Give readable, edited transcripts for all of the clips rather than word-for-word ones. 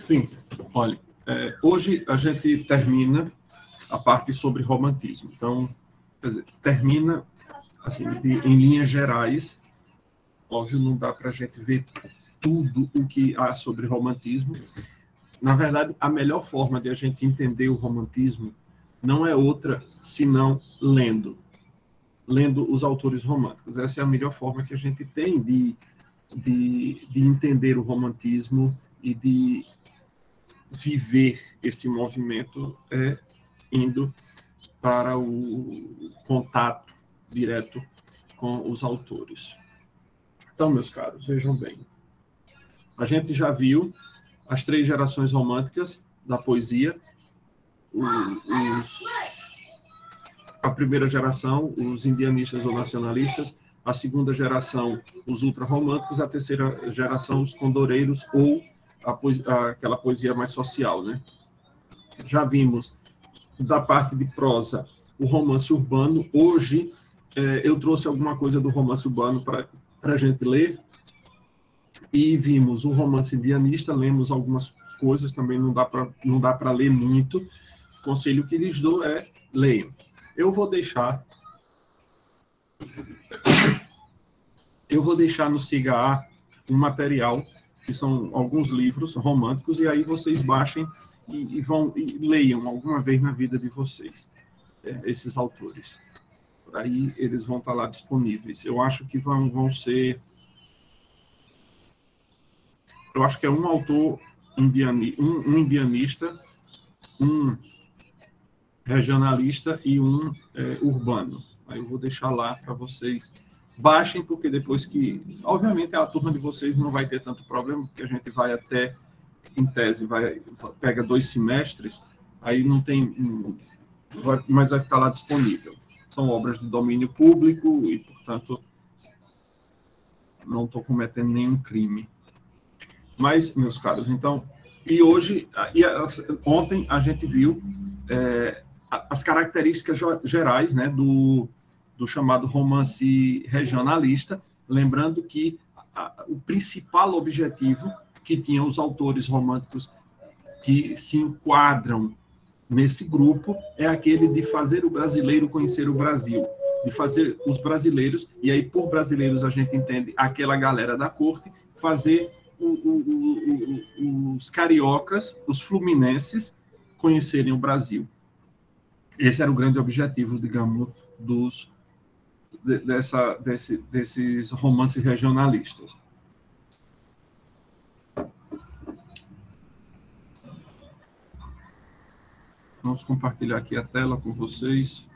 Sim, olha, hoje a gente termina a parte sobre romantismo. Então, quer dizer, termina assim, em linhas gerais. Óbvio, não dá para a gente ver tudo o que há sobre romantismo. Na verdade, a melhor forma de a gente entender o romantismo não é outra senão lendo os autores românticos. Essa é a melhor forma que a gente tem de entender o romantismo e de viver esse movimento, indo para o contato direto com os autores. Então, meus caros, vejam bem. A gente já viu as 3 gerações românticas da poesia. A primeira geração, os indianistas ou nacionalistas. A segunda geração, os ultrarromânticos. A terceira geração, os condoreiros ou aquela poesia mais social, né? Já vimos da parte de prosa o romance urbano. Hoje eu trouxe alguma coisa do romance urbano para a gente ler. E vimos o romance indianista, lemos algumas coisas, também não dá para ler muito. O conselho que lhes dou é leiam. Eu vou deixar no SIGA um material, que são alguns livros românticos, e aí vocês baixem e leiam alguma vez na vida de vocês, esses autores. Por aí eles vão estar lá disponíveis. Eu acho que vão ser... Eu acho que é um autor um indianista, um regionalista e um urbano. Aí eu vou deixar lá para vocês. Baixem, porque depois que... Obviamente, a turma de vocês não vai ter tanto problema, porque a gente vai até, em tese, pega 2 semestres, aí não tem... Mas vai ficar lá disponível. São obras de domínio público e, portanto, não estou cometendo nenhum crime. Mas, meus caros, então... E hoje, ontem, a gente viu as características gerais, né, do chamado romance regionalista, lembrando que o principal objetivo que tinham os autores românticos que se enquadram nesse grupo é aquele de fazer o brasileiro conhecer o Brasil, de fazer os brasileiros, e aí por brasileiros a gente entende aquela galera da corte, fazer os cariocas, os fluminenses, conhecerem o Brasil. Esse era o grande objetivo, digamos, desses romances regionalistas. Vamos compartilhar aqui a tela com vocês.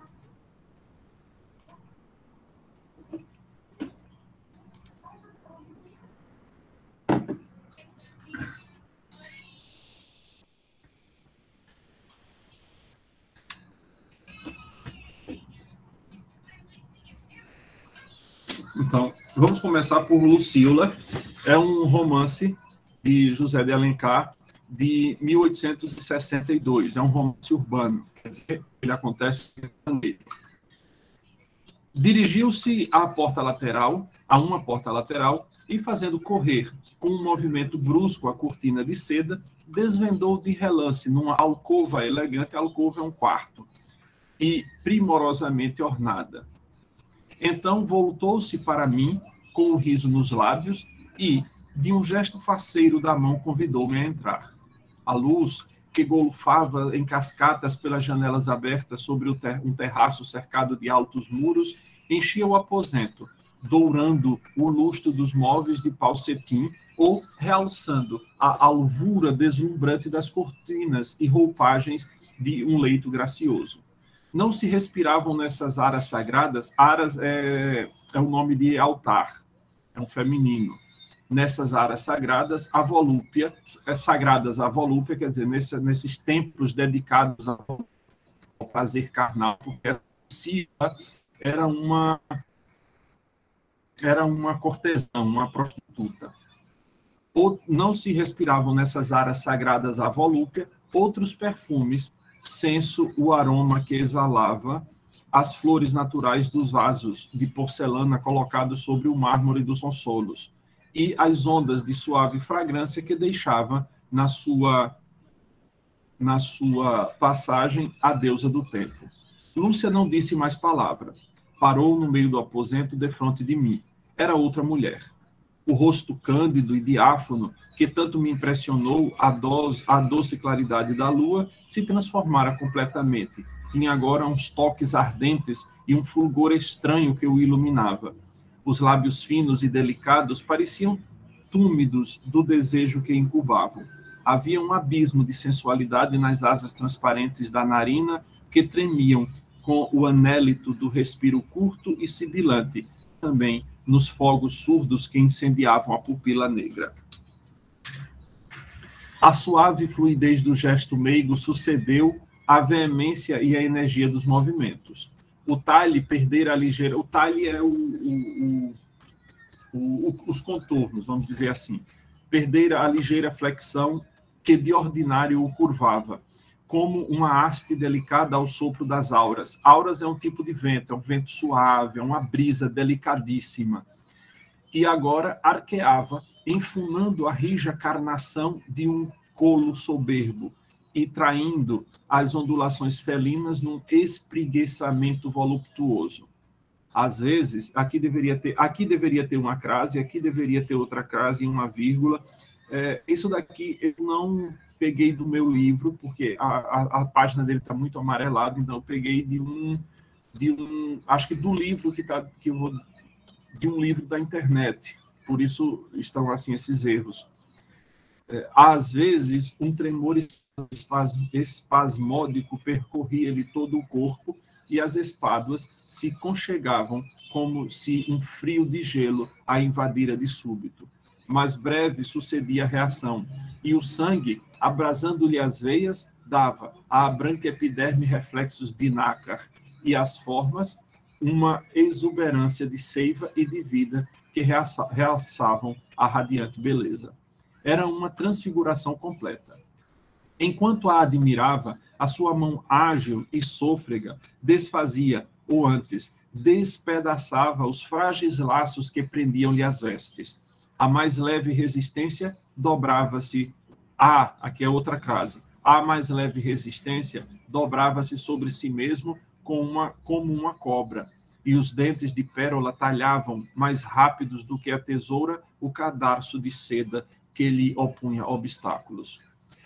Então, vamos começar por Lucíola. É um romance de José de Alencar, de 1862. É um romance urbano, quer dizer, ele acontece em Janeiro. Dirigiu-se a uma porta lateral, e fazendo correr com um movimento brusco a cortina de seda, desvendou de relance numa alcova elegante. A alcova é um quarto, e primorosamente ornada. Então voltou-se para mim, com um riso nos lábios, e, de um gesto faceiro da mão, convidou-me a entrar. A luz, que golfava em cascatas pelas janelas abertas sobre um terraço cercado de altos muros, enchia o aposento, dourando o lustro dos móveis de pau cetim ou realçando a alvura deslumbrante das cortinas e roupagens de um leito gracioso. Não se respiravam nessas aras sagradas. Aras é o nome de altar, é um feminino. Nessas aras sagradas, a volúpia, sagradas à volúpia, quer dizer, nesses templos dedicados ao prazer carnal, porque a Lucíola era uma cortesã, uma prostituta. Não se respiravam nessas aras sagradas à volúpia outros perfumes, senso o aroma que exalava as flores naturais dos vasos de porcelana colocados sobre o mármore dos consolos, e as ondas de suave fragrância que deixava na sua passagem à deusa do tempo. Lúcia não disse mais palavra. Parou no meio do aposento defronte de mim. Era outra mulher. O rosto cândido e diáfano, que tanto me impressionou a doce claridade da lua, se transformara completamente. Tinha agora uns toques ardentes e um fulgor estranho que o iluminava. Os lábios finos e delicados pareciam túmidos do desejo que incubavam. Havia um abismo de sensualidade nas asas transparentes da narina que tremiam com o anélito do respiro curto e sibilante, também nos fogos surdos que incendiavam a pupila negra. A suave fluidez do gesto meigo sucedeu à veemência e à energia dos movimentos. O talhe perdera a ligeira... O talhe é os contornos, vamos dizer assim. Perdera a ligeira flexão que de ordinário o curvava, como uma haste delicada ao sopro das auras. Auras é um tipo de vento, é um vento suave, é uma brisa delicadíssima. E agora arqueava, enfunando a rija carnação de um colo soberbo e traindo as ondulações felinas num espreguiçamento voluptuoso. Às vezes, aqui deveria ter uma crase, aqui deveria ter outra crase e uma vírgula. Isso daqui eu não peguei do meu livro, porque a página dele está muito amarelada, então eu peguei acho que do livro de um livro da internet. Por isso estão assim esses erros. Às vezes, um tremor espasmódico percorria-lhe todo o corpo e as espáduas se conchegavam como se um frio de gelo a invadira de súbito. Mas breve sucedia a reação, e o sangue, abrasando-lhe as veias, dava à branca epiderme reflexos de nácar, e às formas uma exuberância de seiva e de vida que realçavam a radiante beleza. Era uma transfiguração completa. Enquanto a admirava, a sua mão ágil e sôfrega desfazia, ou antes, despedaçava os frágeis laços que prendiam-lhe as vestes. A mais leve resistência dobrava-se. Aqui é outra crase. A mais leve resistência dobrava-se sobre si mesmo como uma cobra, e os dentes de pérola talhavam mais rápidos do que a tesoura o cadarço de seda que lhe opunha obstáculos.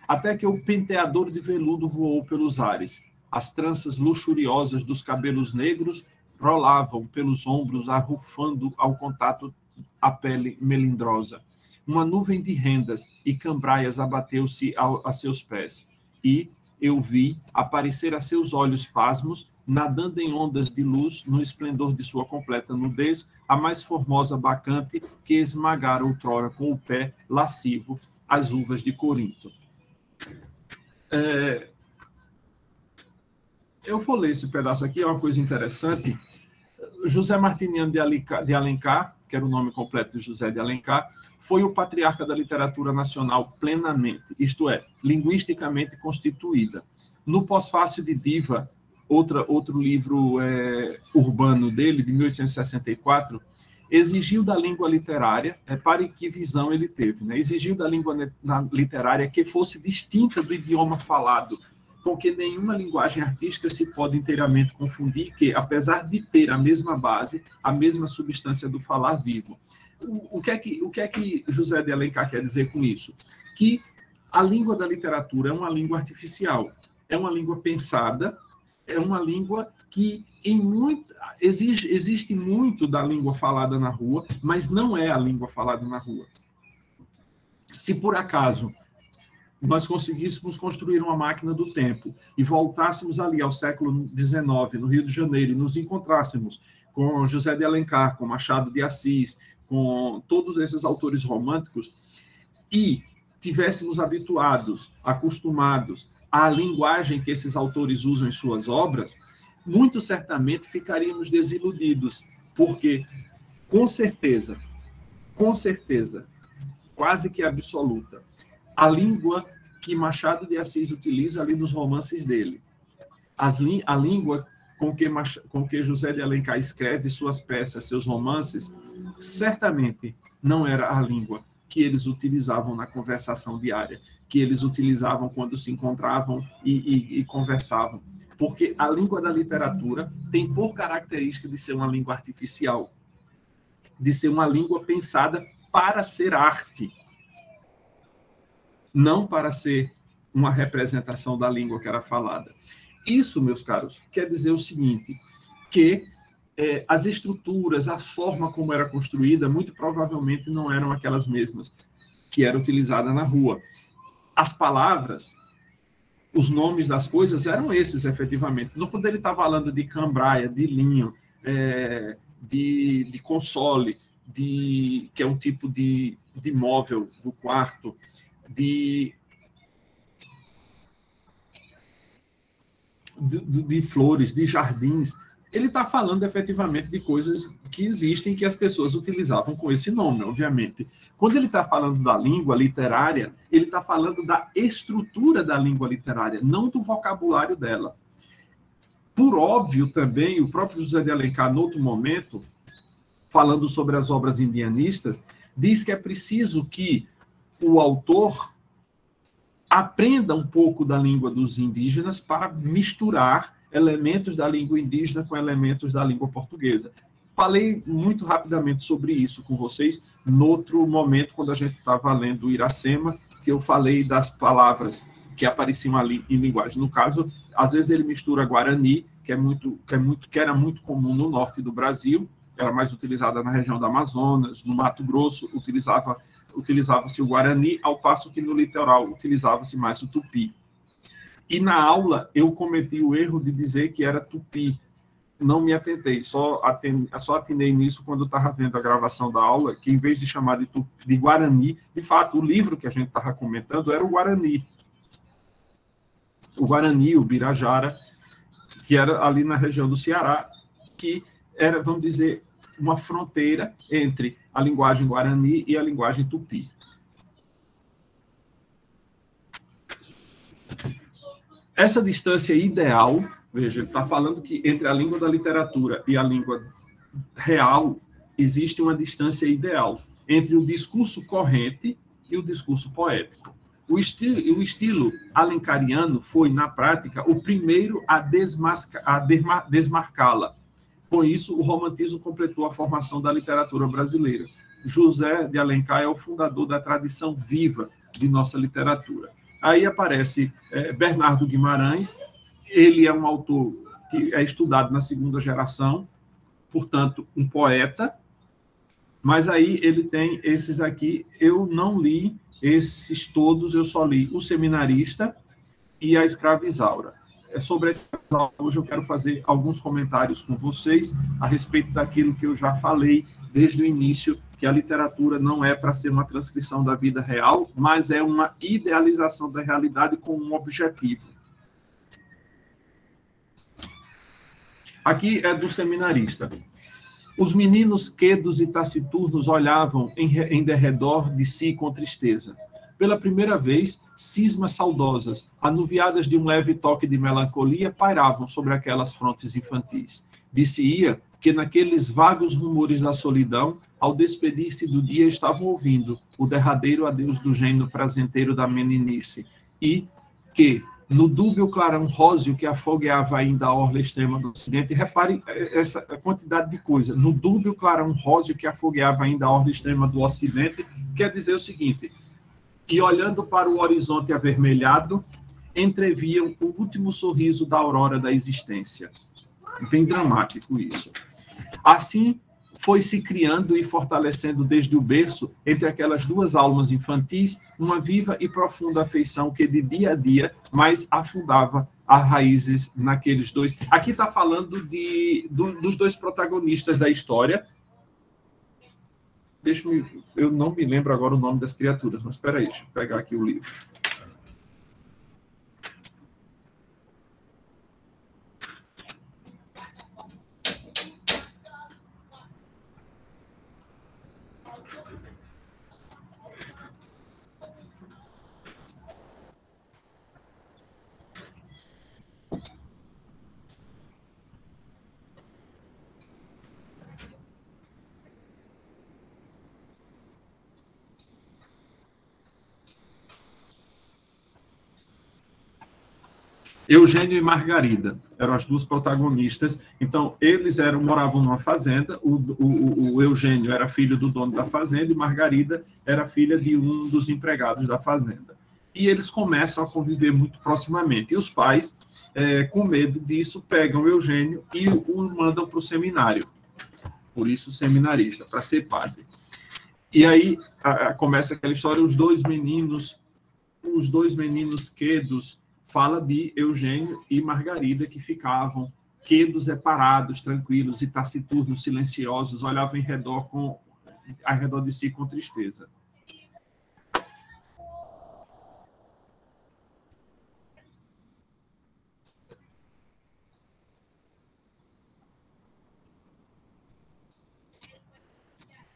Até que o penteador de veludo voou pelos ares. As tranças luxuriosas dos cabelos negros rolavam pelos ombros, arrufando ao contato a pele melindrosa. Uma nuvem de rendas e cambraias abateu-se a seus pés, e eu vi aparecer a seus olhos pasmos, nadando em ondas de luz no esplendor de sua completa nudez, a mais formosa bacante que esmagara outrora com o pé lascivo as uvas de Corinto. Eu vou ler esse pedaço aqui, é uma coisa interessante. José Martiniano de Alencar, que era o nome completo de José de Alencar, foi o patriarca da literatura nacional plenamente, isto é, linguisticamente constituída. No Pós-Fácil de Diva, outro livro urbano dele, de 1864, exigiu da língua literária, repare que visão ele teve, né? Exigiu da língua literária que fosse distinta do idioma falado, com que nenhuma linguagem artística se pode inteiramente confundir, que, apesar de ter a mesma base, a mesma substância do falar vivo. O que é que José de Alencar quer dizer com isso? Que a língua da literatura é uma língua artificial, é uma língua pensada, é uma língua que existe muito da língua falada na rua, mas não é a língua falada na rua. Se por acaso nós conseguíssemos construir uma máquina do tempo e voltássemos ali ao século XIX, no Rio de Janeiro, e nos encontrássemos com José de Alencar, com Machado de Assis, com todos esses autores românticos, e tivéssemos acostumados à linguagem que esses autores usam em suas obras, muito certamente ficaríamos desiludidos, porque, com certeza, quase que absoluta, a língua que Machado de Assis utiliza ali nos romances dele, a língua com que José de Alencar escreve suas peças, seus romances, certamente não era a língua que eles utilizavam na conversação diária, que eles utilizavam quando se encontravam e conversavam. Porque a língua da literatura tem por característica de ser uma língua artificial, de ser uma língua pensada para ser arte, não para ser uma representação da língua que era falada. Isso, meus caros, quer dizer o seguinte, que as estruturas, a forma como era construída, muito provavelmente não eram aquelas mesmas que eram utilizadas na rua. As palavras, os nomes das coisas eram esses, efetivamente. Então, quando ele está falando de cambraia, de linho, de console, que é um tipo de móvel do quarto, de flores, de jardins, ele está falando efetivamente de coisas que existem, que as pessoas utilizavam com esse nome, obviamente. Quando ele está falando da língua literária, ele está falando da estrutura da língua literária, não do vocabulário dela. Por óbvio, também, o próprio José de Alencar, em outro momento, falando sobre as obras indianistas, diz que é preciso que o autor aprenda um pouco da língua dos indígenas para misturar elementos da língua indígena com elementos da língua portuguesa. Falei muito rapidamente sobre isso com vocês no outro momento, quando a gente estava lendo Iracema, que eu falei das palavras que apareciam ali em linguagem. No caso, às vezes ele mistura Guarani, que era muito comum no norte do Brasil, era mais utilizada na região do Amazonas, no Mato Grosso, utilizava-se o Guarani, ao passo que no litoral utilizava-se mais o Tupi. E na aula eu cometi o erro de dizer que era Tupi. Não me atentei, só atinei nisso quando estava vendo a gravação da aula, que em vez de chamar de Guarani, de fato, o livro que a gente estava comentando era o Guarani. O Guarani, o Birajara, que era ali na região do Ceará, que era, vamos dizer, uma fronteira entre a linguagem Guarani e a linguagem Tupi. Essa distância ideal, veja, ele está falando que entre a língua da literatura e a língua real existe uma distância ideal entre o discurso corrente e o discurso poético. O estilo alencariano foi, na prática, o primeiro a desmarcá-la. Com isso, o romantismo completou a formação da literatura brasileira. José de Alencar é o fundador da tradição viva de nossa literatura. Aí aparece Bernardo Guimarães, ele é um autor que é estudado na segunda geração, portanto, um poeta, mas aí ele tem esses aqui, eu não li esses todos, eu só li O Seminarista e A Escrava Isaura. Sobre a Escrava Isaura, hoje eu quero fazer alguns comentários com vocês a respeito daquilo que eu já falei desde o início, que a literatura não é para ser uma transcrição da vida real, mas é uma idealização da realidade com um objetivo. Aqui é do Seminarista. Os meninos quedos e taciturnos olhavam em derredor de si com tristeza. Pela primeira vez, cismas saudosas, anuviadas de um leve toque de melancolia, pairavam sobre aquelas frontes infantis. Disse-ia que naqueles vagos rumores da solidão, ao despedir-se do dia, estavam ouvindo o derradeiro adeus do gênio prazenteiro da meninice, e que, no dúbio clarão róseo que afogueava ainda a orla extrema do ocidente, repare essa quantidade de coisa, no dúbio clarão róseo que afogueava ainda a orla extrema do ocidente, quer dizer o seguinte: e olhando para o horizonte avermelhado, entreviam o último sorriso da aurora da existência. Bem dramático isso. Assim, foi se criando e fortalecendo desde o berço, entre aquelas duas almas infantis, uma viva e profunda afeição que, de dia a dia, mais afundava as raízes naqueles dois. Aqui está falando dos dois protagonistas da história. Eu não me lembro agora o nome das criaturas, mas espera aí, deixa eu pegar aqui o livro. Eugênio e Margarida eram as duas protagonistas. Então, eles moravam numa fazenda. O Eugênio era filho do dono da fazenda e Margarida era filha de um dos empregados da fazenda. E eles começam a conviver muito proximamente. E os pais, com medo disso, pegam o Eugênio e o mandam para o seminário. Por isso, seminarista, para ser padre. E aí começa aquela história, os dois meninos quedos, fala de Eugênio e Margarida, que ficavam quedos, parados, tranquilos e taciturnos, silenciosos, olhavam ao redor de si com tristeza.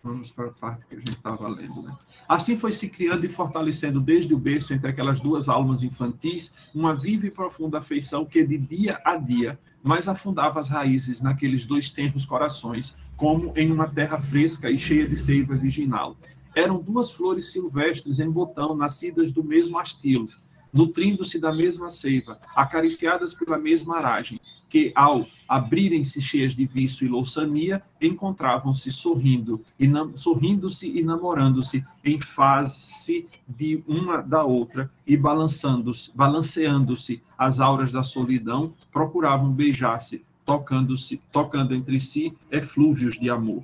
Vamos para a parte que a gente estava lendo, né? Assim foi se criando e fortalecendo desde o berço entre aquelas duas almas infantis uma viva e profunda afeição que de dia a dia mais afundava as raízes naqueles dois tenros corações, como em uma terra fresca e cheia de seiva virginal. Eram duas flores silvestres em botão, nascidas do mesmo astilo, nutrindo-se da mesma seiva, acariciadas pela mesma aragem, que, ao abrirem-se cheias de vício e louçania, encontravam-se sorrindo-se e namorando-se em face de uma da outra e balanceando-se as auras da solidão, procuravam beijar-se, tocando entre si eflúvios de amor.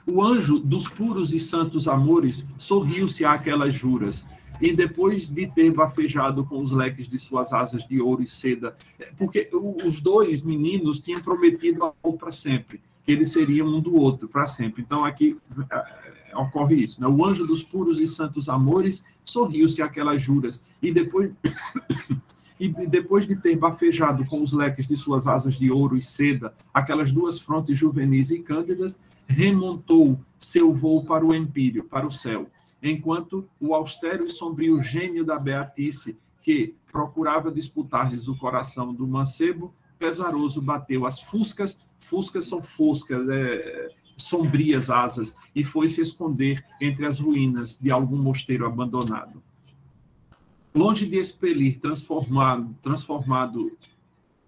O anjo dos puros e santos amores sorriu-se àquelas juras, e depois de ter bafejado com os leques de suas asas de ouro e seda, porque os dois meninos tinham prometido amor para sempre, que eles seriam um do outro para sempre. Então, aqui ocorre isso, né? O anjo dos puros e santos amores sorriu-se àquelas juras, e depois de ter bafejado com os leques de suas asas de ouro e seda, aquelas duas frontes juvenis e cândidas, remontou seu voo para o empíreo, para o céu, enquanto o austero e sombrio gênio da beatice, que procurava disputar-lhes o coração do mancebo, pesaroso bateu as fuscas são foscas, sombrias asas, e foi se esconder entre as ruínas de algum mosteiro abandonado. Longe de expelir, transformado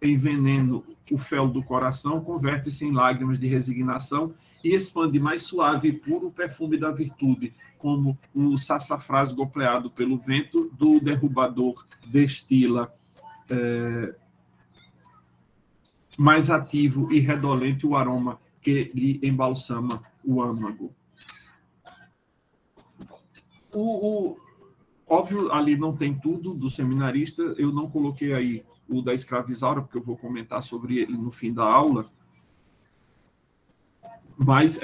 em veneno o fel do coração, converte-se em lágrimas de resignação e expande mais suave e puro o perfume da virtude, como o sassafrás gopleado pelo vento do derrubador destila mais ativo e redolente o aroma que lhe embalsama o âmago. Óbvio, ali não tem tudo do seminarista, eu não coloquei aí o da escravizaura, porque eu vou comentar sobre ele no fim da aula. Mas,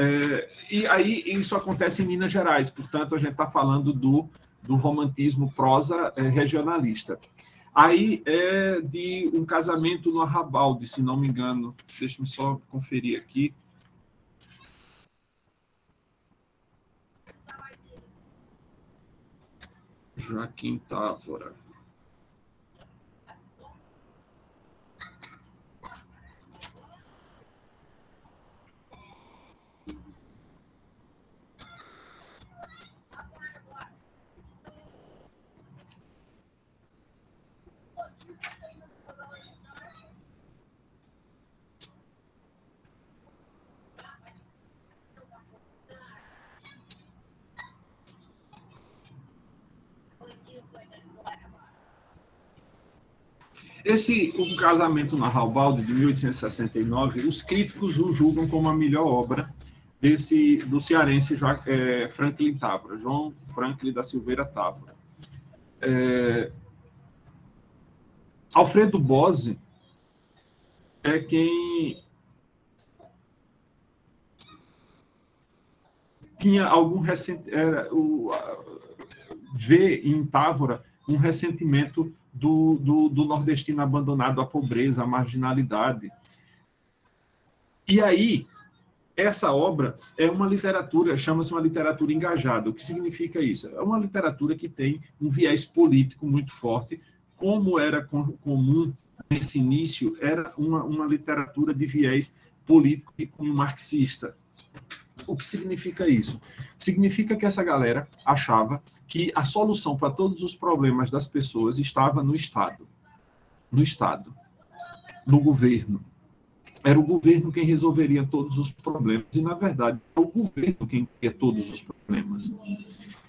e aí isso acontece em Minas Gerais, portanto, a gente está falando do romantismo prosa regionalista. Aí é de um casamento no Arrabalde, se não me engano. Deixa-me só conferir aqui. Joaquim Távora. Um casamento no Arrabalde, de 1869, os críticos o julgam como a melhor obra do cearense Franklin Távora, João Franklin da Silveira Távora. Alfredo Bose é quem tinha algum vê em Távora um ressentimento do nordestino abandonado à pobreza, à marginalidade. E aí, essa obra é uma literatura, chama-se uma literatura engajada. O que significa isso? É uma literatura que tem um viés político muito forte, como era comum nesse início, era uma literatura de viés político e cunho marxista. O que significa isso? Significa que essa galera achava que a solução para todos os problemas das pessoas estava no Estado. No Estado. No governo. Era o governo quem resolveria todos os problemas. E, na verdade, é o governo quem cria todos os problemas.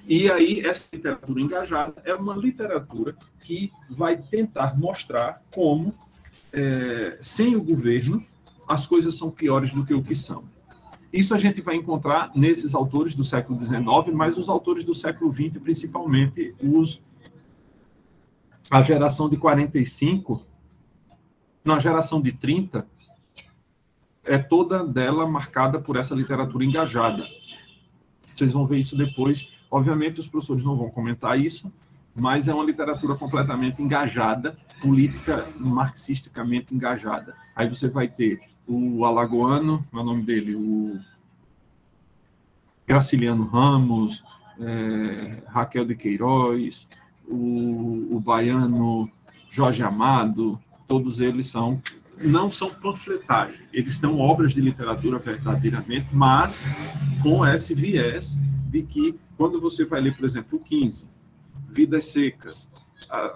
E aí, essa literatura engajada é uma literatura que vai tentar mostrar como, sem o governo, as coisas são piores do que o que são. Isso a gente vai encontrar nesses autores do século XIX, mas os autores do século XX, principalmente a geração de 45, na geração de 30, é toda dela marcada por essa literatura engajada. Vocês vão ver isso depois. Obviamente, os professores não vão comentar isso, mas é uma literatura completamente engajada, política marxisticamente engajada. Aí você vai ter o alagoano, é o nome dele, o Graciliano Ramos, Raquel de Queiroz, o baiano Jorge Amado, todos eles não são panfletagem, eles são obras de literatura verdadeiramente, mas com esse viés de que, quando você vai ler, por exemplo, o 15, Vidas Secas,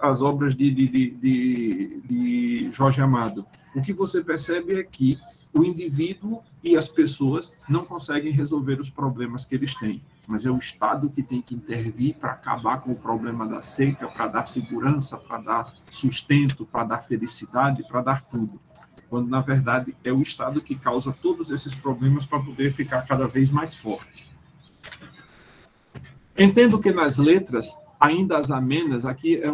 as obras de Jorge Amado, o que você percebe é que o indivíduo e as pessoas não conseguem resolver os problemas que eles têm, mas é o Estado que tem que intervir para acabar com o problema da seca, para dar segurança, para dar sustento, para dar felicidade, para dar tudo. Quando, na verdade, é o Estado que causa todos esses problemas para poder ficar cada vez mais forte. Entendo que nas letras, ainda as amenas, aqui é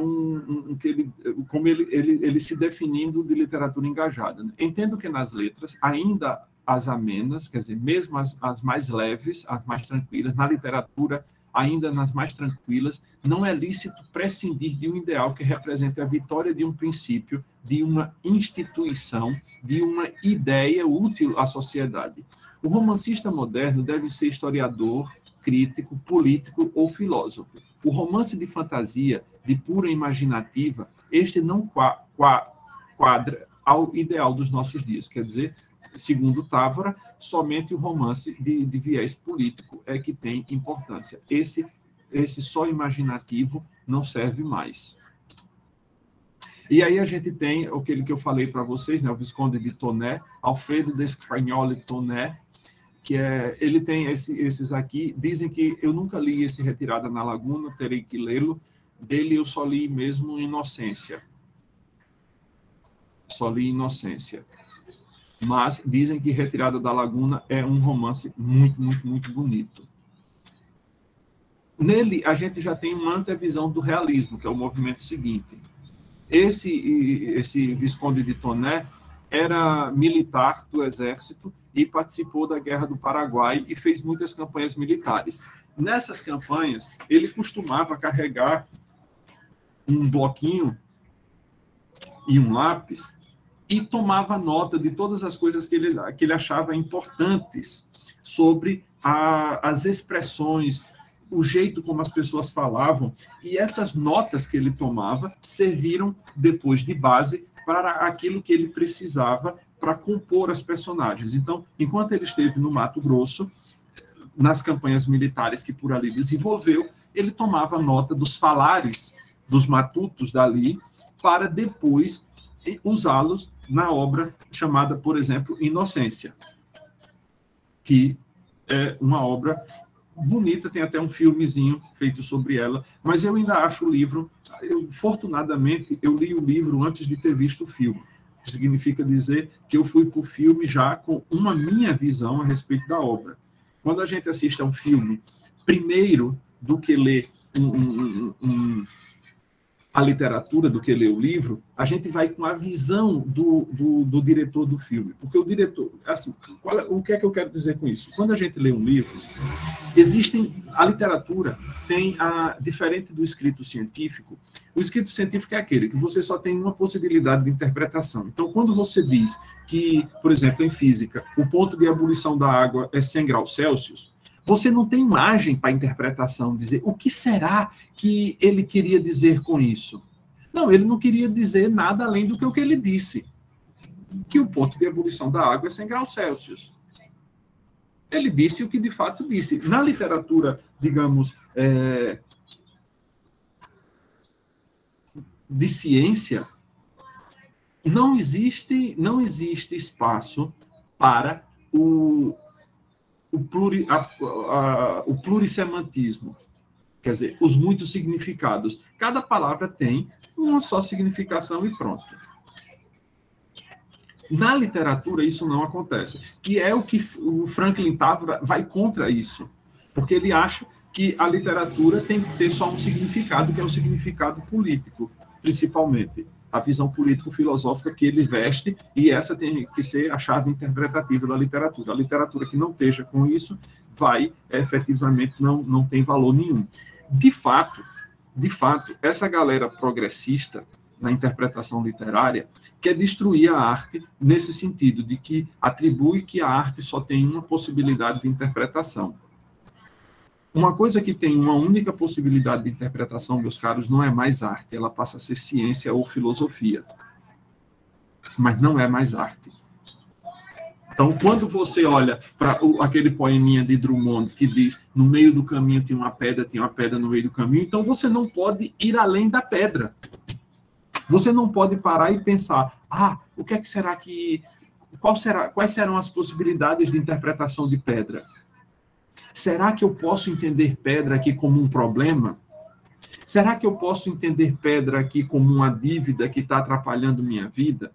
como ele se definindo de literatura engajada. Né? Entendo que nas letras, ainda as amenas, quer dizer, mesmo as mais leves, as mais tranquilas, na literatura, ainda nas mais tranquilas, não é lícito prescindir de um ideal que represente a vitória de um princípio, de uma instituição, de uma ideia útil à sociedade. O romancista moderno deve ser historiador, crítico, político ou filósofo. O romance de fantasia, de pura imaginativa, este não quadra ao ideal dos nossos dias. Quer dizer, segundo Távora, somente o romance de viés político é que tem importância. Esse só imaginativo não serve mais. E aí a gente tem aquele que eu falei para vocês, né, o Visconde de Tonné, Alfredo de Scrignoli Tonné, que ele tem esses aqui. Dizem que eu nunca li esse Retirada na Laguna, terei que lê-lo. Dele eu só li mesmo Inocência. Só li Inocência. Mas dizem que Retirada da Laguna é um romance muito, muito, muito bonito. Nele, a gente já tem uma antevisão do realismo, que é o movimento seguinte. Esse Visconde de Tonné era militar do exército e participou da Guerra do Paraguai e fez muitas campanhas militares. Nessas campanhas, ele costumava carregar um bloquinho e um lápis e tomava nota de todas as coisas que ele achava importantes sobre as expressões, o jeito como as pessoas falavam, e essas notas que ele tomava serviram depois de base para aquilo que ele precisava para compor as personagens. Então, enquanto ele esteve no Mato Grosso, nas campanhas militares que por ali desenvolveu, ele tomava nota dos falares, dos matutos dali, para depois usá-los na obra chamada, por exemplo, Inocência, que é uma obra bonita, tem até um filmezinho feito sobre ela, mas eu ainda acho o livro, fortunadamente, eu li o livro antes de ter visto o filme. Significa dizer que eu fui para o filme já com uma minha visão a respeito da obra. Quando a gente assiste a um filme, primeiro do que ler a literatura, do que ler o livro, a gente vai com a visão do diretor do filme. Porque o diretor... Assim, o que é que eu quero dizer com isso? Quando a gente lê um livro, a literatura tem, diferente do escrito científico, o escrito científico é aquele que você só tem uma possibilidade de interpretação. Então, quando você diz que, por exemplo, em física, o ponto de ebulição da água é 100 graus Celsius, você não tem margem para interpretação, dizer o que será que ele queria dizer com isso. Não, ele não queria dizer nada além do que o que ele disse, que o ponto de ebulição da água é 100 graus Celsius. Ele disse o que de fato disse. Na literatura, digamos, de ciência, não existe espaço para o plurisemantismo. Quer dizer, os muitos significados. Cada palavra tem uma só significação e pronto. Na literatura, isso não acontece, que é o que o Franklin Távora vai contra isso, porque ele acha que a literatura tem que ter só um significado, que é o significado político, principalmente, a visão político-filosófica que ele veste, e essa tem que ser a chave interpretativa da literatura. A literatura que não esteja com isso vai, efetivamente, não tem valor nenhum. De fato, essa galera progressista na interpretação literária quer destruir a arte nesse sentido, de que atribui que a arte só tem uma possibilidade de interpretação. Uma coisa que tem uma única possibilidade de interpretação, meus caros, não é mais arte, ela passa a ser ciência ou filosofia. Mas não é mais arte. Então, quando você olha para aquele poeminha de Drummond que diz no meio do caminho tinha uma pedra no meio do caminho, então você não pode ir além da pedra. Você não pode parar e pensar, o que é que será que... Quais serão as possibilidades de interpretação de pedra? Será que eu posso entender pedra aqui como um problema? Será que eu posso entender pedra aqui como uma dívida que está atrapalhando minha vida?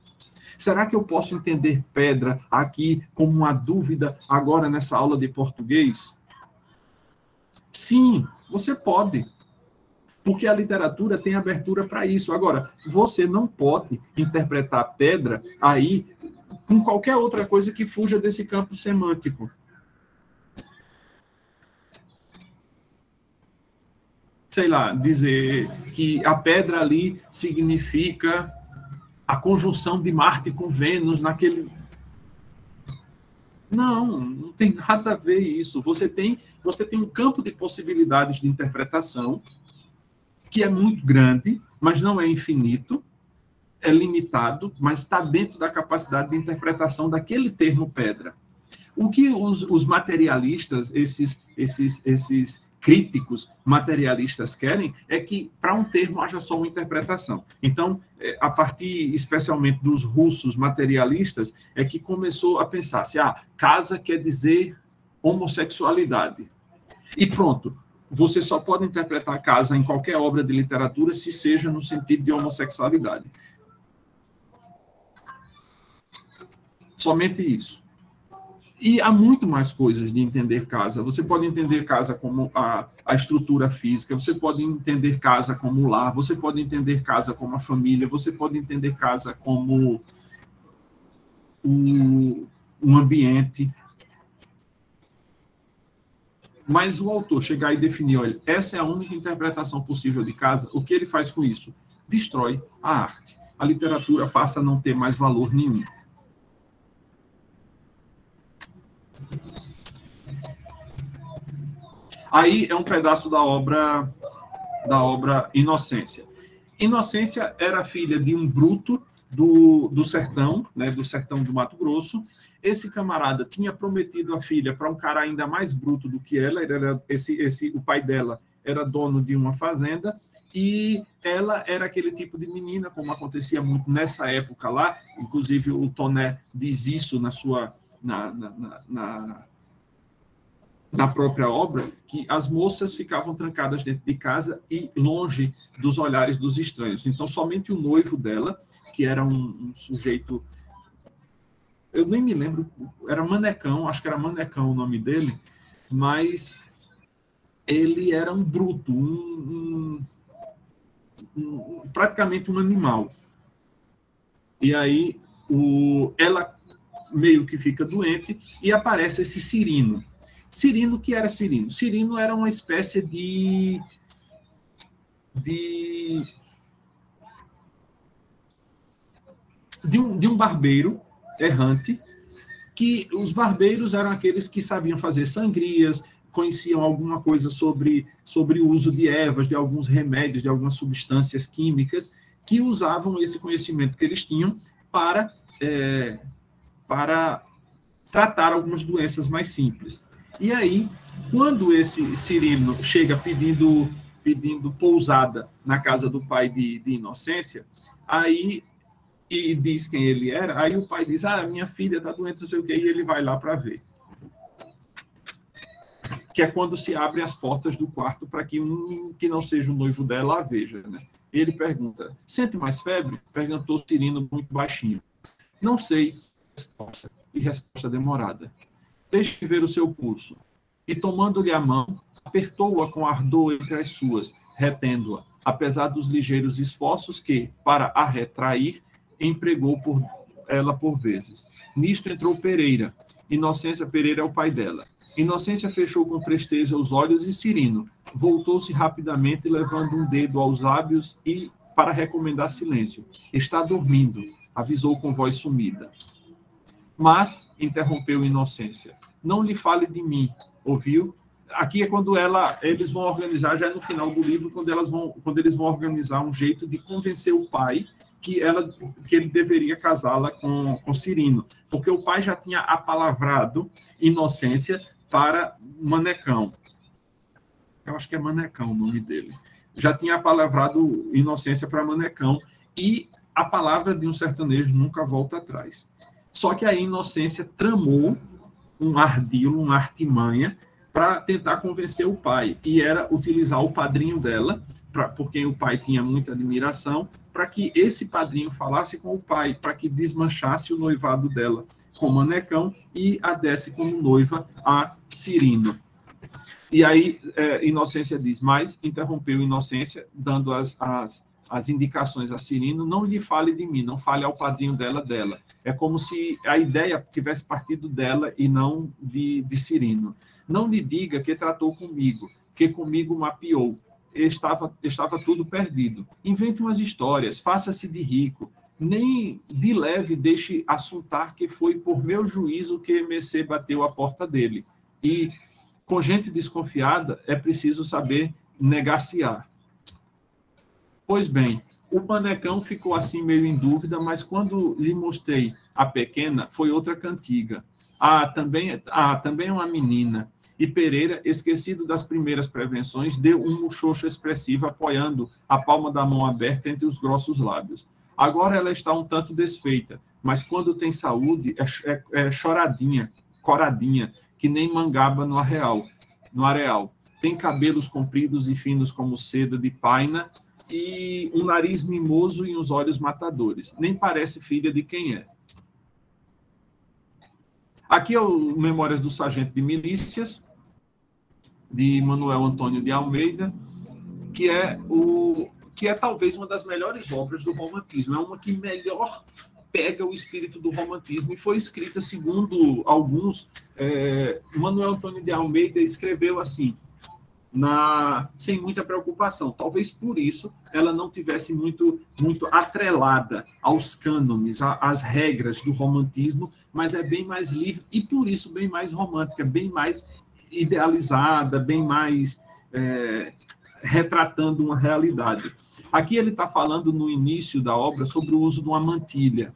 Será que eu posso entender pedra aqui como uma dúvida agora nessa aula de português? Sim, você pode. Porque a literatura tem abertura para isso. Agora, você não pode interpretar pedra aí com qualquer outra coisa que fuja desse campo semântico. Sei lá, dizer que a pedra ali significa a conjunção de Marte com Vênus naquele... Não tem nada a ver isso. Você tem um campo de possibilidades de interpretação que é muito grande, mas não é infinito, é limitado, mas está dentro da capacidade de interpretação daquele termo pedra. O que os materialistas, esses críticos materialistas querem é que para um termo haja só uma interpretação. Então, a partir especialmente dos russos materialistas, é que começou a pensar-se, casa quer dizer homossexualidade. E pronto. Você só pode interpretar casa em qualquer obra de literatura se seja no sentido de homossexualidade. Somente isso. E há muito mais coisas de entender casa. Você pode entender casa como a estrutura física, você pode entender casa como lar, você pode entender casa como a família, você pode entender casa como um ambiente. Mas o autor chegar e definir, olha, essa é a única interpretação possível de casa, o que ele faz com isso? Destrói a arte. A literatura passa a não ter mais valor nenhum. Aí é um pedaço da obra Inocência. Inocência era filha de um bruto do sertão, né, do sertão do Mato Grosso. Esse camarada tinha prometido a filha para um cara ainda mais bruto do que ela. O pai dela era dono de uma fazenda e ela era aquele tipo de menina, como acontecia muito nessa época lá. Inclusive o Toné diz isso na própria obra, que as moças ficavam trancadas dentro de casa e longe dos olhares dos estranhos. Então, somente o noivo dela, que era um sujeito... Eu nem me lembro, era Manecão, acho que era Manecão o nome dele, mas ele era um bruto, praticamente um animal. E aí ela meio que fica doente e aparece esse Cirino. Cirino, que era Cirino? Cirino era uma espécie de um barbeiro errante, que os barbeiros eram aqueles que sabiam fazer sangrias, conheciam alguma coisa sobre o uso de ervas, de alguns remédios, de algumas substâncias químicas, que usavam esse conhecimento que eles tinham para tratar algumas doenças mais simples. E aí, quando esse Cirino chega pedindo pousada na casa do pai de Inocência, aí e diz quem ele era, aí o pai diz, minha filha está doente, não sei o quê, e ele vai lá para ver. Que é quando se abrem as portas do quarto para que que não seja o noivo dela a veja, né? Ele pergunta, sente mais febre? Perguntou Cirino muito baixinho. Não sei, resposta, e resposta demorada. Deixe ver o seu pulso. E tomando-lhe a mão, apertou-a com ardor entre as suas, retendo-a, apesar dos ligeiros esforços que, para a retrair, empregou ela por vezes. Nisto entrou Pereira. Inocência Pereira é o pai dela. Inocência fechou com presteza os olhos e Cirino voltou-se rapidamente, levando um dedo aos lábios e para recomendar silêncio. Está dormindo, avisou com voz sumida. Mas, interrompeu Inocência, não lhe fale de mim, ouviu? Aqui é quando eles vão organizar, já é no final do livro, quando eles vão organizar um jeito de convencer o pai que ele deveria casá-la com Cirino, porque o pai já tinha apalavrado Inocência para Manecão. Eu acho que é Manecão o nome dele. Já tinha apalavrado Inocência para Manecão, e a palavra de um sertanejo nunca volta atrás. Só que a Inocência tramou um ardilo, uma artimanha, para tentar convencer o pai, e era utilizar o padrinho dela, por quem o pai tinha muita admiração, para que esse padrinho falasse com o pai, para que desmanchasse o noivado dela com Manecão e a desse como noiva a Cirino. E aí Inocência diz, mas interrompeu Inocência, dando as indicações a Cirino, não lhe fale de mim, não fale ao padrinho dela. É como se a ideia tivesse partido dela e não de Cirino. Não lhe diga que tratou comigo, que comigo mapeou. Estava tudo perdido. Invente umas histórias, faça-se de rico. Nem de leve deixe assuntar que foi por meu juízo que Messê bateu a porta dele. E, com gente desconfiada, é preciso saber negaciar. Pois bem, o Manecão ficou assim meio em dúvida, mas quando lhe mostrei a pequena, foi outra cantiga. Também é uma menina. E Pereira, esquecido das primeiras prevenções, deu um muxoxo expressivo, apoiando a palma da mão aberta entre os grossos lábios. Agora ela está um tanto desfeita, mas quando tem saúde, é choradinha, coradinha, que nem mangaba no areal. Tem cabelos compridos e finos como seda de paina, e um nariz mimoso e uns olhos matadores. Nem parece filha de quem é. Aqui é o Memórias do Sargento de Milícias, de Manuel Antônio de Almeida, que é talvez uma das melhores obras do romantismo. É uma que melhor pega o espírito do romantismo e foi escrita, segundo alguns, Manuel Antônio de Almeida escreveu assim, sem muita preocupação. Talvez por isso ela não tivesse muito atrelada aos cânones, às regras do romantismo, mas é bem mais livre e, por isso, bem mais romântica, bem mais idealizada, bem mais retratando uma realidade. Aqui ele está falando, no início da obra, sobre o uso de uma mantilha.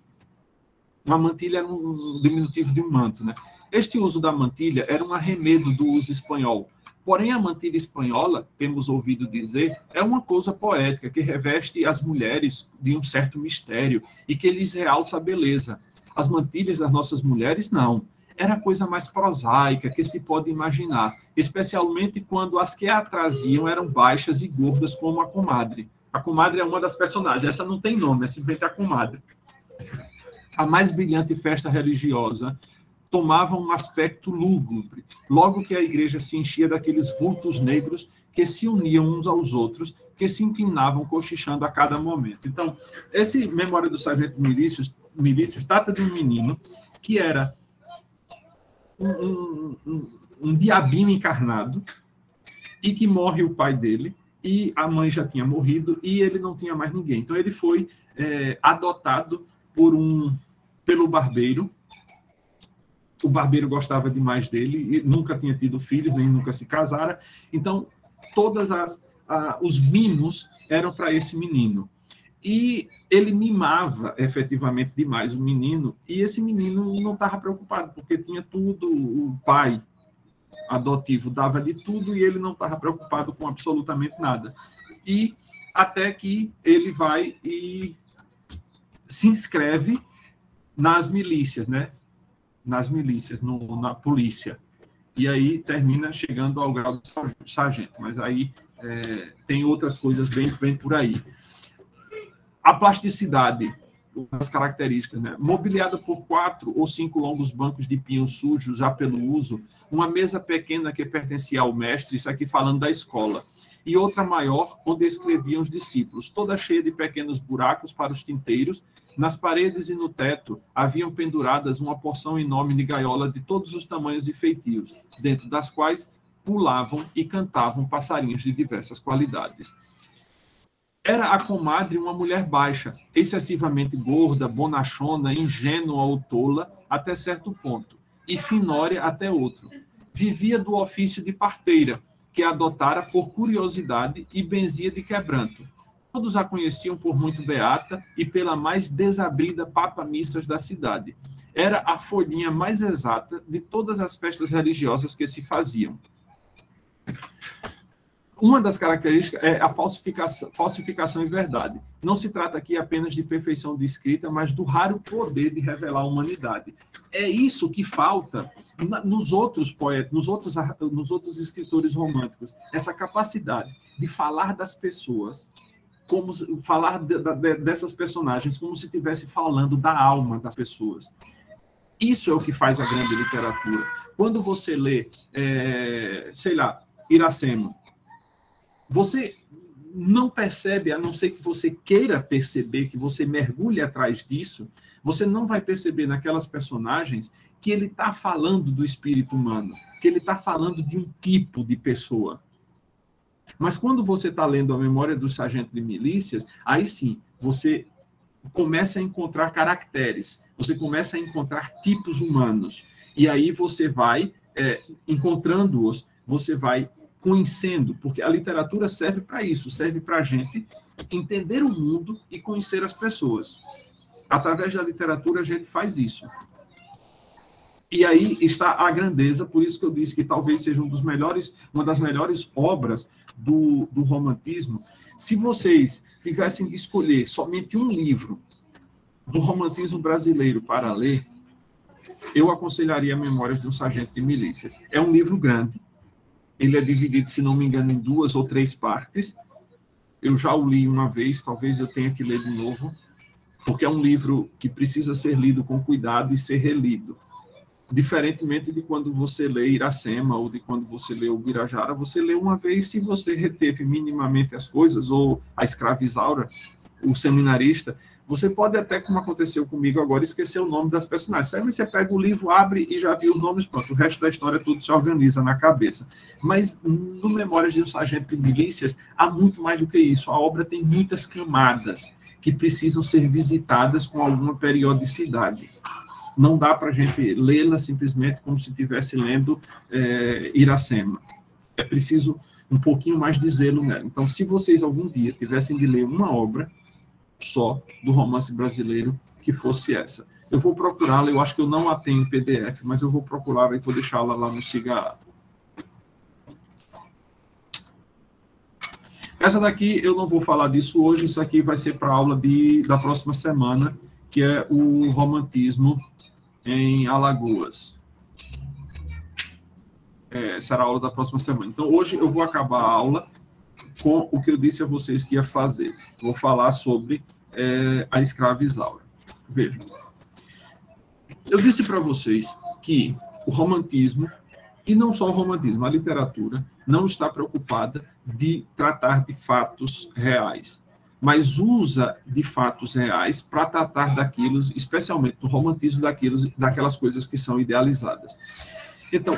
Uma mantilha era um diminutivo de um manto, né? Este uso da mantilha era um arremedo do uso espanhol. Porém, a mantilha espanhola, temos ouvido dizer, é uma coisa poética que reveste as mulheres de um certo mistério e que lhes realça a beleza. As mantilhas das nossas mulheres, não. Era a coisa mais prosaica que se pode imaginar, especialmente quando as que a traziam eram baixas e gordas como a comadre. A comadre é uma das personagens, essa não tem nome, é simplesmente a comadre. A mais brilhante festa religiosa tomava um aspecto lúgubre, logo que a igreja se enchia daqueles vultos negros que se uniam uns aos outros, que se inclinavam cochichando a cada momento. Então, esse Memória do Sargento Milícias trata de um menino que era um diabinho encarnado e que morre o pai dele, e a mãe já tinha morrido e ele não tinha mais ninguém. Então, ele foi adotado pelo barbeiro. O barbeiro gostava demais dele, e nunca tinha tido filhos, nem nunca se casara. Então, todos os mimos eram para esse menino. E ele mimava efetivamente demais o menino, e esse menino não estava preocupado, porque tinha tudo, o pai adotivo dava de tudo e ele não estava preocupado com absolutamente nada. E até que ele vai e se inscreve nas milícias, né? Nas milícias, na polícia. E aí termina chegando ao grau de sargento. Mas aí tem outras coisas bem por aí. A plasticidade, as características, né? Mobiliada por 4 ou 5 longos bancos de pinho sujos já pelo uso, uma mesa pequena que pertencia ao mestre, isso aqui falando da escola, e outra maior, onde escreviam os discípulos, toda cheia de pequenos buracos para os tinteiros. Nas paredes e no teto haviam penduradas uma porção enorme de gaiola de todos os tamanhos e feitios, dentro das quais pulavam e cantavam passarinhos de diversas qualidades. Era a comadre uma mulher baixa, excessivamente gorda, bonachona, ingênua ou tola até certo ponto, e finória até outro. Vivia do ofício de parteira, que adotara por curiosidade e benzia de quebranto. Todos a conheciam por muito beata e pela mais desabrida papa-missas da cidade. Era a folhinha mais exata de todas as festas religiosas que se faziam. Uma das características é a falsificação em verdade. Não se trata aqui apenas de perfeição de escrita, mas do raro poder de revelar a humanidade. É isso que falta nos outros poetas, nos outros escritores românticos, essa capacidade de falar das pessoas, como falar dessas personagens como se estivesse falando da alma das pessoas. Isso é o que faz a grande literatura. Quando você lê, sei lá, Iracema, você não percebe, a não ser que você queira perceber, que você mergulhe atrás disso, você não vai perceber naquelas personagens que ele está falando do espírito humano, que ele está falando de um tipo de pessoa. Mas quando você está lendo a Memória do Sargento de Milícias, aí sim, você começa a encontrar caracteres, você começa a encontrar tipos humanos. E aí você vai, encontrando-os, você vai conhecendo, porque a literatura serve para isso, serve para a gente entender o mundo e conhecer as pessoas. Através da literatura a gente faz isso. E aí está a grandeza, por isso que eu disse que talvez seja uma das melhores obras do romantismo. Se vocês tivessem de escolher somente um livro do romantismo brasileiro para ler, eu aconselharia Memórias de um Sargento de Milícias. É um livro grande, ele é dividido, se não me engano, em 2 ou 3 partes. Eu já o li uma vez, talvez eu tenha que ler de novo, porque é um livro que precisa ser lido com cuidado e ser relido. Diferentemente de quando você lê Iracema ou de quando você lê o Birajara, você lê uma vez, se você reteve minimamente as coisas, ou a Escravizaura, o Seminarista, você pode até, como aconteceu comigo agora, esquecer o nome das personagens. Aí você pega o livro, abre e já viu os nomes, pronto. O resto da história tudo se organiza na cabeça. Mas no Memórias de um Sargento de Milícias, há muito mais do que isso. A obra tem muitas camadas que precisam ser visitadas com alguma periodicidade. Não dá para a gente lê-la simplesmente como se estivesse lendo Iracema. É preciso um pouquinho mais de zelo nela. Então, se vocês algum dia tivessem de ler uma obra só do romance brasileiro, que fosse essa. Eu vou procurá-la, eu acho que eu não a tenho em PDF, mas eu vou procurá-la e vou deixá-la lá no Siga. Essa daqui, eu não vou falar disso hoje, isso aqui vai ser para a aula da próxima semana, que é o romantismo em Alagoas. Será a aula da próxima semana. Então, hoje eu vou acabar a aula com o que eu disse a vocês que ia fazer. Vou falar sobre a Escravizaura. Vejam. Eu disse para vocês que o romantismo, e não só o romantismo, a literatura, não está preocupada de tratar de fatos reais, mas usa de fatos reais para tratar daquilo, especialmente no romantismo, daquelas coisas que são idealizadas. Então,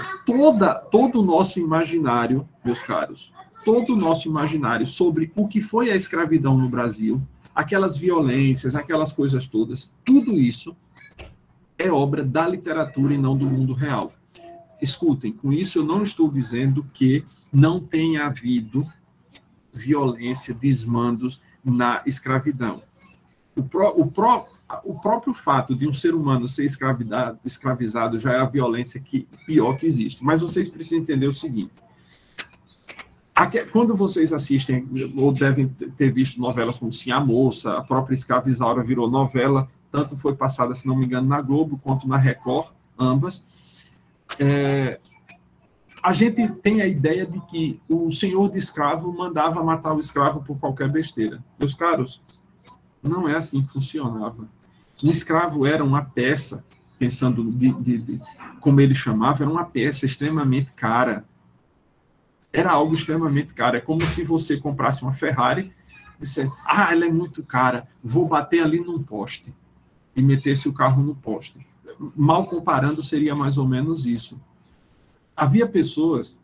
todo o nosso imaginário, meus caros, todo o nosso imaginário sobre o que foi a escravidão no Brasil, aquelas violências, aquelas coisas todas, tudo isso é obra da literatura e não do mundo real. Escutem, com isso eu não estou dizendo que não tenha havido violência, desmandos na escravidão. O próprio fato de um ser humano ser escravizado já é a violência pior que existe. Mas vocês precisam entender o seguinte. Quando vocês assistem, ou devem ter visto novelas como Sim a Moça, a própria Escrava Isaura virou novela, tanto foi passada, se não me engano, na Globo, quanto na Record, ambas. A gente tem a ideia de que o senhor de escravo mandava matar o escravo por qualquer besteira. Meus caros, não é assim que funcionava. Um escravo era uma peça, pensando como ele chamava, era uma peça extremamente cara. Era algo extremamente caro. É como se você comprasse uma Ferrari e dissesse, ela é muito cara, vou bater ali num poste. E metesse o carro no poste. Mal comparando, seria mais ou menos isso. Havia pessoas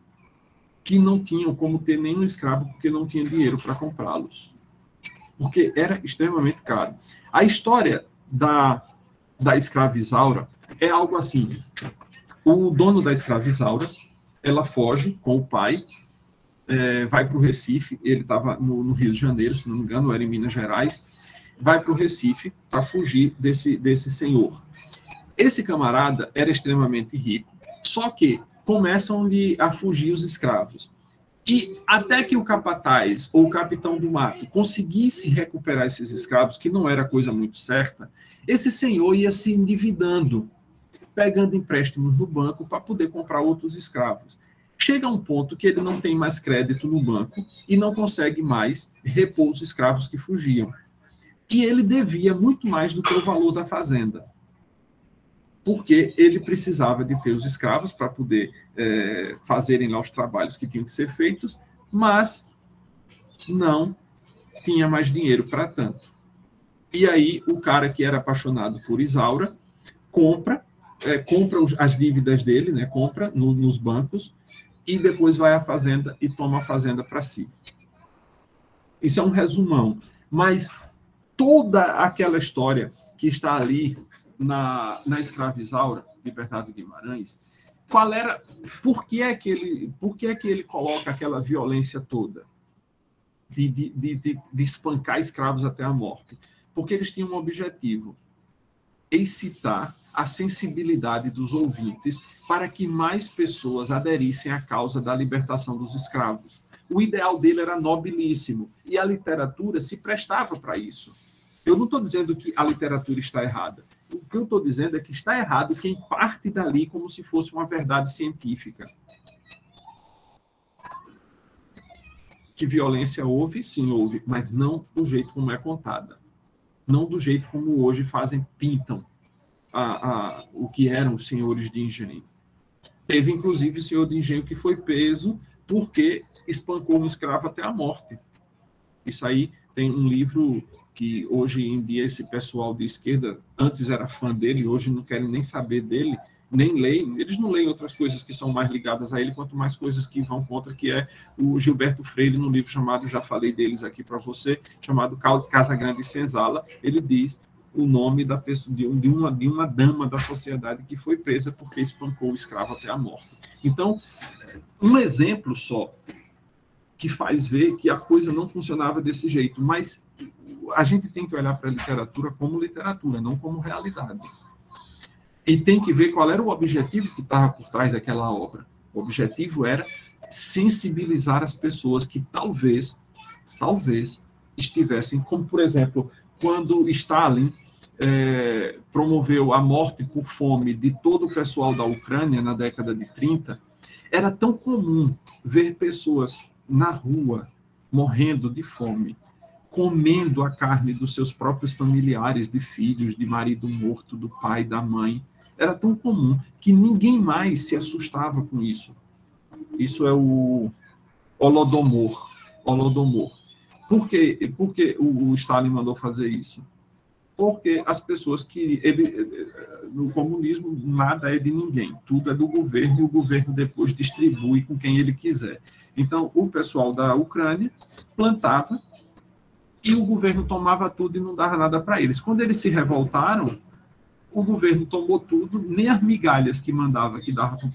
que não tinham como ter nenhum escravo porque não tinham dinheiro para comprá-los. Porque era extremamente caro. A história da Escrava Isaura é algo assim. O dono da Escrava Isaura, ela foge com o pai, vai para o Recife, ele estava no Rio de Janeiro, se não me engano, era em Minas Gerais, vai para o Recife para fugir desse senhor. Esse camarada era extremamente rico, só que começam-lhe a fugir os escravos. E até que o capataz ou o capitão do mato conseguisse recuperar esses escravos, que não era coisa muito certa, esse senhor ia se endividando, pegando empréstimos no banco para poder comprar outros escravos. Chega a um ponto que ele não tem mais crédito no banco e não consegue mais repor os escravos que fugiam. E ele devia muito mais do que o valor da fazenda, porque ele precisava de ter os escravos para poder fazerem lá os trabalhos que tinham que ser feitos, mas não tinha mais dinheiro para tanto. E aí o cara que era apaixonado por Isaura compra as dívidas dele, né, compra nos bancos, e depois vai à fazenda e toma a fazenda para si. Isso é um resumão, mas toda aquela história que está ali na Escrava Isaura, de Bernardo Guimarães, por que é que ele coloca aquela violência toda de espancar escravos até a morte? Porque eles tinham um objetivo: excitar a sensibilidade dos ouvintes para que mais pessoas aderissem à causa da libertação dos escravos. O ideal dele era nobilíssimo, e a literatura se prestava para isso. Eu não estou dizendo que a literatura está errada. O que eu estou dizendo é que está errado quem parte dali como se fosse uma verdade científica. Que violência houve? Sim, houve, mas não do jeito como é contada. Não do jeito como hoje pintam o que eram os senhores de engenho. Teve, inclusive, o senhor de engenho que foi preso porque espancou um escravo até a morte. Isso aí tem um livro que hoje em dia esse pessoal de esquerda, antes era fã dele, e hoje não querem nem saber dele, nem leem. Eles não leem outras coisas que são mais ligadas a ele, quanto mais coisas que vão contra, que é o Gilberto Freire, no livro chamado, já falei deles aqui para você, chamado Casa Grande e Senzala. Ele diz o nome da pessoa, de uma dama da sociedade que foi presa porque espancou o escravo até a morte. Então, um exemplo só que faz ver que a coisa não funcionava desse jeito, mas a gente tem que olhar para a literatura como literatura, não como realidade. E tem que ver qual era o objetivo que estava por trás daquela obra. O objetivo era sensibilizar as pessoas que talvez estivessem, como, por exemplo, quando Stalin promoveu a morte por fome de todo o pessoal da Ucrânia na década de 30, era tão comum ver pessoas na rua morrendo de fome, comendo a carne dos seus próprios familiares, de filhos, de marido morto, do pai, da mãe. Era tão comum que ninguém mais se assustava com isso. Isso é o Holodomor. Por que o Stalin mandou fazer isso? Porque as pessoas no comunismo nada é de ninguém, tudo é do governo, e o governo depois distribui com quem ele quiser. Então, o pessoal da Ucrânia plantava e o governo tomava tudo e não dava nada para eles. Quando eles se revoltaram, o governo tomou tudo, nem as migalhas que mandava, que dava para o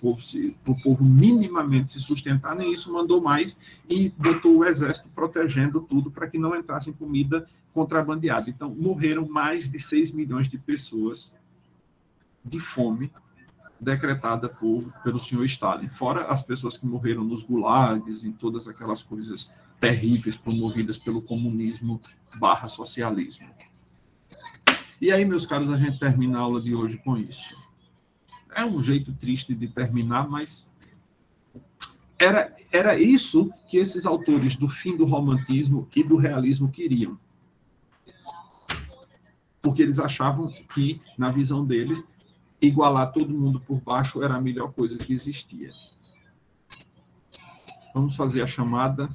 povo minimamente se sustentar, nem isso mandou mais, e botou o exército protegendo tudo para que não entrasse comida contrabandeada. Então, morreram mais de 6 milhões de pessoas de fome decretada pelo senhor Stalin, fora as pessoas que morreram nos gulags, em todas aquelas coisas terríveis promovidas pelo comunismo / socialismo. E aí, meus caros, a gente termina a aula de hoje com isso. É um jeito triste de terminar, mas era isso que esses autores do fim do romantismo e do realismo queriam. Porque eles achavam que, na visão deles, igualar todo mundo por baixo era a melhor coisa que existia. Vamos fazer a chamada